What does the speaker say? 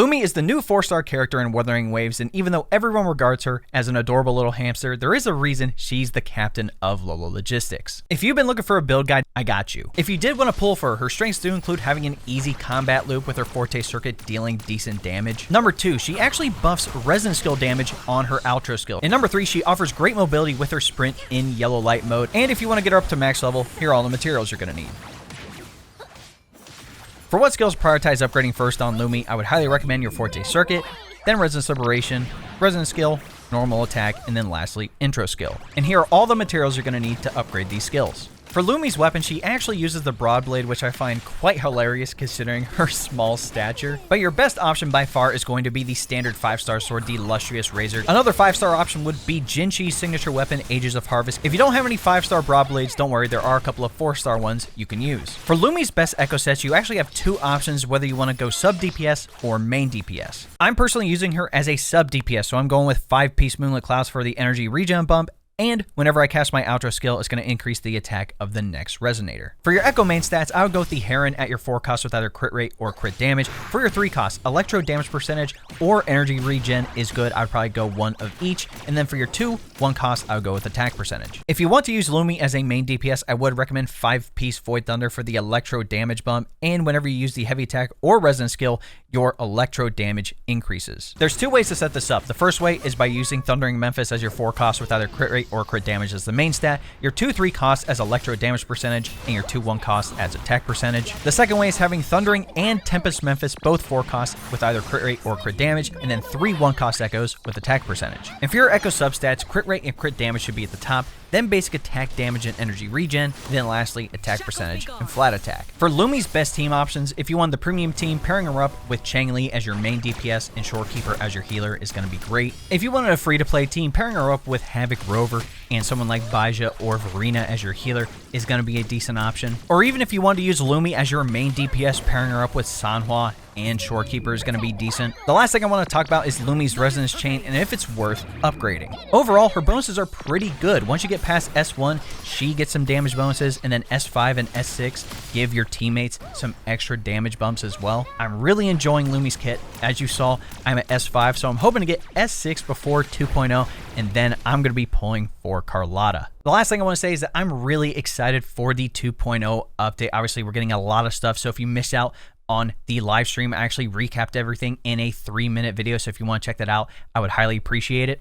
Lumi is the new 4-star character in Wuthering Waves, and even though everyone regards her as an adorable little hamster, there is a reason she's the captain of Lolo Logistics. If you've been looking for a build guide, I got you. If you did want to pull for her strengths do include having an easy combat loop with her Forte circuit dealing decent damage. Number 2, she actually buffs resin skill damage on her outro skill. And number 3, she offers great mobility with her sprint in yellow light mode. And if you want to get her up to max level, here are all the materials you're going to need. For what skills prioritize upgrading first on Lumi, I would highly recommend your Forte circuit, then Resonance Liberation, Resonance skill, normal attack, and then lastly, intro skill. And here are all the materials you're going to need to upgrade these skills. For Lumi's weapon, she actually uses the broad blade, which I find quite hilarious considering her small stature. But your best option by far is going to be the standard 5-star sword, the Illustrious Razor. Another 5-star option would be Jinchi's signature weapon, Ages of Harvest. If you don't have any 5-star broad blades, don't worry, there are a couple of 4-star ones you can use. For Lumi's best echo sets, you actually have 2 options whether you want to go sub DPS or main DPS. I'm personally using her as a sub DPS, so I'm going with 5-piece Moonlit Clouds for the energy regen bump, and whenever I cast my outro skill, it's going to increase the attack of the next resonator. For your Echo main stats, I would go with the Heron at your 4 cost with either crit rate or crit damage. For your 3 costs, electro damage percentage or energy regen is good. I would probably go one of each. And then for your 2, 1 cost, I would go with attack percentage. If you want to use Lumi as a main DPS, I would recommend 5-piece Void Thunder for the electro damage bump. And whenever you use the heavy attack or resonance skill, your electro damage increases. There's 2 ways to set this up. The first way is by using Thundering Memphis as your 4 cost with either crit rate or crit damage as the main stat, your 2-3 cost as electro damage percentage, and your 2-1 cost as attack percentage. The second way is having Thundering and Tempest Memphis both 4 costs with either crit rate or crit damage, and then 3 1-cost echoes with attack percentage. And for your echo substats, crit rate and crit damage should be at the top, then basic attack damage and energy regen, then lastly attack percentage and flat attack. For Lumi's best team options, if you want the premium team, pairing her up with Changli as your main DPS and Shorekeeper as your healer is going to be great. If you wanted a free-to-play team, pairing her up with Havoc Rover and someone like Baja or Verena as your healer is going to be a decent option. Or even if you want to use Lumi as your main DPS, pairing her up with Sanhua and Shorekeeper is going to be decent. The last thing I want to talk about is Lumi's Resonance Chain and if it's worth upgrading. Overall, her bonuses are pretty good. Once you get past S1, she gets some damage bonuses, and then S5 and S6 give your teammates some extra damage bumps as well. I'm really enjoying Lumi's kit. As you saw, I'm at S5, so I'm hoping to get S6 before 2.0, and then I'm going to be pulling for Carlotta. The last thing I want to say is that I'm really excited for the 2.0 update. Obviously, we're getting a lot of stuff, so if you missed out on the live stream, I actually recapped everything in a 3-minute video, so if you want to check that out, I would highly appreciate it.